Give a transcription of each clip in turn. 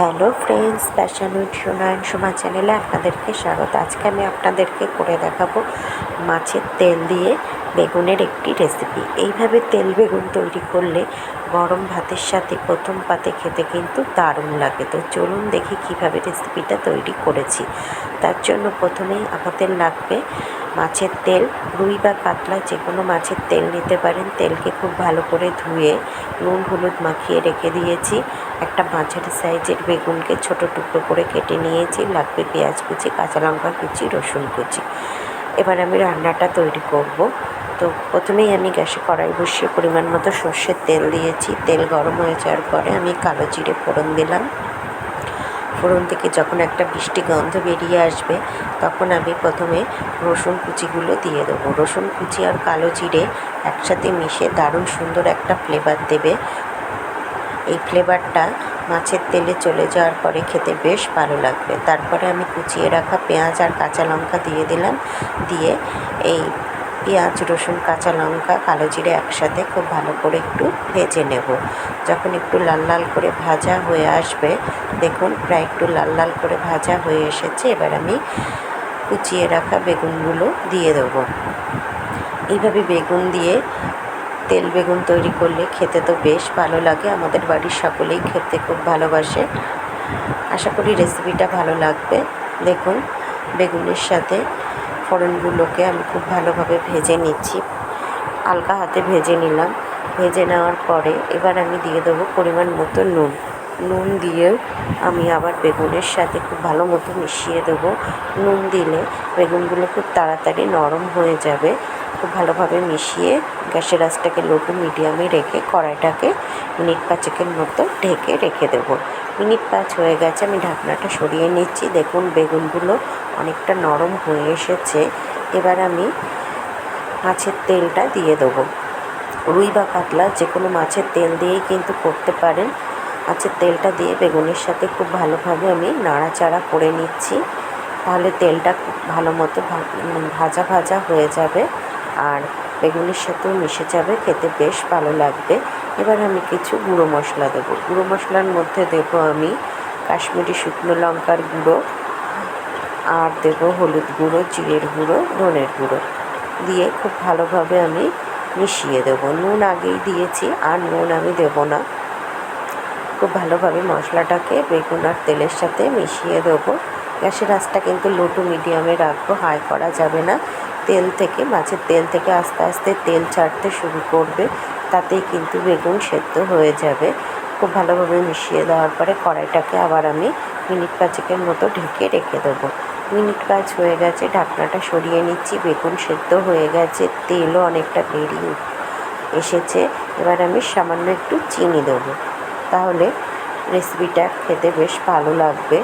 Hello friends, passion with Soma চ্যানেলে আপনাদেরকে স্বাগত। আজকে আমি আপনাদেরকে করে দেখাবো মাছের তেল দিয়ে বেগুনের একটি রেসিপি। এইভাবে তেল বেগুন তৈরি করলে গরম ভাতের সাথে প্রথম পাতে খেতে কিন্তু দারুণ লাগে। তো চলুন দেখি কিভাবে রেসিপিটা তৈরি করেছি। তার জন্য প্রথমেই আমাদের লাগবে মাছের তেল। রুই বা কাতলা যে কোনো মাছের তেল নিতে পারেন। তেলকে খুব ভালো করে ধুয়ে নুন হলুদ মাখিয়ে রেখে দিয়েছি। একটা মাঝারি সাইজের বেগুনকে ছোট টুকরো করে কেটে নিয়েছি। লাগবে পেঁয়াজ কুচি, কাঁচা লঙ্কা কুচি, রসুন কুচি। এবার আমি রান্নাটা তৈরি করব। তো প্রথমেই আমি গ্যাসে কড়াই বসিয়ে পরিমাণ মতো সর্ষের তেল দিয়েছি। তেল গরম হয়ে যাওয়ার পরে আমি কালো জিরে ফোড়ন দিলাম। ফোড়ন থেকে যখন একটা মিষ্টি গন্ধ বেরিয়ে আসবে তখন আমি প্রথমে রসুন কুচিগুলো দিয়ে দেবো। রসুন কুচি আর কালো জিরে একসাথে মিশে দারুণ সুন্দর একটা ফ্লেভার দেবে। এই ফ্লেভারটা মাছের তেলে চলে যাওয়ার পরে খেতে বেশ ভালো লাগবে। তারপরে আমি কুচিয়ে রাখা পেঁয়াজ আর কাঁচা লঙ্কা দিয়ে দিলাম। দিয়ে এই পেঁয়াজ রসুন কাঁচা লঙ্কা কালো জিরে একসাথে খুব ভালো করে একটু ভেজে নেব। যখন একটু লাল লাল করে ভাজা হয়ে আসবে, দেখুন প্রায় একটু লাল লাল করে ভাজা হয়ে এসেছে। এবার আমি কুচিয়ে রাখা বেগুনগুলো দিয়ে দেবো। এইভাবে বেগুন দিয়ে তেল বেগুন তৈরি করলে খেতে তো বেশ ভালো লাগে। আমাদের বাড়ির সকলেই খেতে খুব ভালোবাসে। আশা করি রেসিপিটা ভালো লাগবে। দেখুন বেগুনের সাথে ফোড়নগুলোকে আমি খুব ভালোভাবে ভেজে নিচ্ছি। হালকা হাতে ভেজে নিলাম। ভেজে নেওয়ার পরে এবার আমি দিয়ে দেবো পরিমাণ মতো নুন। নুন দিয়ে আমি আবার বেগুনের সাথে খুব ভালো মতো মিশিয়ে দেবো। নুন দিলে বেগুনগুলো খুব তাড়াতাড়ি নরম হয়ে যাবে। খুব ভালোভাবে মিশিয়ে গ্যাসের আঁচটাকে লো টু মিডিয়ামে রেখে কড়াইটাকে মিনিট পাঁচেকের মতো ঢেকে রেখে দেবো। মিনিট 5 হয়ে গেছে, আমি ঢাকনাটা সরিয়ে নিচ্ছি। দেখুন বেগুনগুলো অনেকটা নরম হয়ে এসেছে। এবার আমি মাছের তেলটা দিয়ে দেবো। রুই বা কাতলা যে কোনো মাছের তেল দিয়েই কিন্তু করতে পারেন। মাছের তেলটা দিয়ে বেগুনের সাথে খুব ভালোভাবে আমি নাড়াচাড়া করে নিচ্ছি। তাহলে তেলটা খুব ভালো মতো ভাজা ভাজা হয়ে যাবে আর বেগুনের সাথেও মিশে যাবে, খেতে বেশ ভালো লাগবে। এবার আমি কিছু গুঁড়ো মশলা দেবো। গুঁড়ো মশলার মধ্যে দেবো আমি কাশ্মীরি শুকনো লঙ্কার গুঁড়ো, আর দেবো হলুদ গুঁড়ো, জিরের গুঁড়ো, ধনের গুঁড়ো দিয়ে খুব ভালোভাবে আমি মিশিয়ে দেবো। নুন আগেই দিয়েছি, আর নুন আমি দেবো না। খুব ভালোভাবে মশলাটাকে বেগুন আর তেলের সাথে মিশিয়ে দেবো। গ্যাসের আঁচটা কিন্তু লো টু মিডিয়ামে রাখবো, হাই করা যাবে না। মাছের তেল থেকে আস্তে আস্তে তেল ছাড়তে শুরু করবে, তাতেই কিন্তু বেগুন সেদ্ধ হয়ে যাবে। খুব ভালোভাবে মিশিয়ে দেওয়ার পরে কড়াইটাকে আবার আমি মিনিট 5 মতো ঢেকে রেখে দেবো। মিনিট 5 হয়ে গেছে, ঢাকনাটা সরিয়ে নিচ্ছি। বেগুন সেদ্ধ হয়ে গেছে, তেলও অনেকটা বেরিয়ে এসেছে। এবার আমি সামান্য একটু চিনি দেবো, তাহলে রেসিপিটা খেতে বেশ ভালো লাগবে,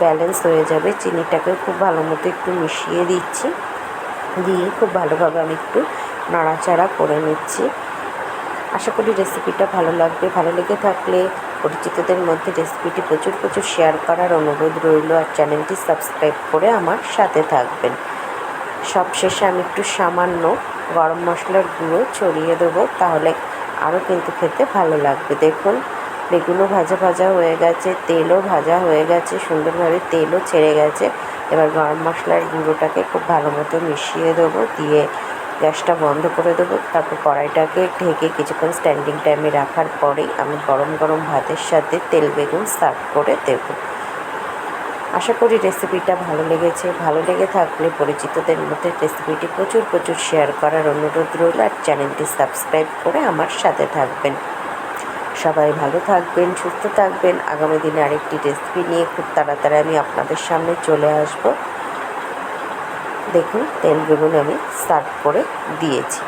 ব্যালেন্স হয়ে যাবে। চিনিটাকে খুব ভালো মতো একটু মিশিয়ে দিচ্ছি। দিয়ে খুব ভালোভাবে আমি একটু নাড়াচাড়া করে নিচ্ছি। আশা করি রেসিপিটা ভালো লাগবে। ভালো লেগে থাকলে পরিচিতদের মধ্যে রেসিপিটি প্রচুর শেয়ার করার অনুরোধ রইল। আর চ্যানেলটি সাবস্ক্রাইব করে আমার সাথে থাকবেন। সবশেষে আমি একটু সামান্য গরম মশলার গুঁড়ো ছড়িয়ে দেবো, তাহলে আরও কিন্তু খেতে ভালো লাগবে। দেখুন বেগুনও ভাজা ভাজা হয়ে গেছে, তেলও ভাজা হয়ে গেছে, সুন্দরভাবে তেলও ছেড়ে গেছে। এবার গরম মশলার গুঁড়োটাকে খুব ভালো মতো মিশিয়ে দেবো, দিয়ে গ্যাসটা বন্ধ করে দেবো। তারপর কড়াইটাকে ঢেকে কিছুক্ষণ স্ট্যান্ডিং টাইমে রাখার পরেই আমি গরম গরম ভাতের সাথে তেল বেগুন সার্ভ করে দেবো। আশা করি রেসিপিটা ভালো লেগেছে। ভালো লেগে থাকলে পরিচিতদের মধ্যে রেসিপিটি প্রচুর শেয়ার করার অনুরোধ রইল। আর চ্যানেলটি সাবস্ক্রাইব করে আমার সাথে থাকবেন। সবাই ভালো থাকবেন, সুস্থ থাকবেন। আগামী দিনে আরেকটি রেসিপি নিয়ে খুব তাড়াতাড়ি আমি আপনাদের সামনে চলে আসব। দেখুন তেল বেগুন আমি সার্ভ করে দিয়েছি।